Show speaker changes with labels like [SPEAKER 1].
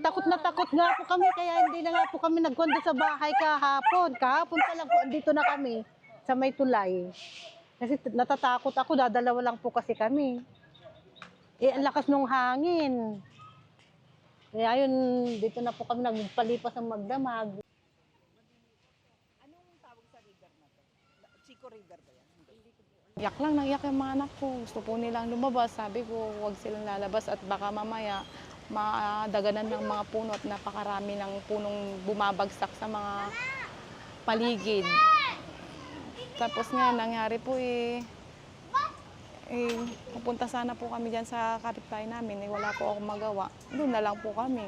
[SPEAKER 1] Takot na takot nga po kami, kaya hindi na nga po kami nagkondo sa bahay kahapon. Kahapon pa lang po, andito na kami sa may tulay. Kasi natatakot ako, dadalawa lang po kasi kami. Ang lakas ng hangin. Kaya yun, dito na po kami nagpalipas ng magdamag.
[SPEAKER 2] Anong tawag sa river na to? Chico River ba yan?
[SPEAKER 3] Iyak lang, naiyak yung mga anak ko. Gusto po nilang lumabas. Sabi ko, huwag silang lalabas at baka mamaya madaganan ng mga puno at napakarami ng punong bumabagsak sa mga paligid. Tapos nga, nangyari po pupunta sana po kami dyan sa kapitbahay namin. Wala po akong magawa. Doon na lang po kami.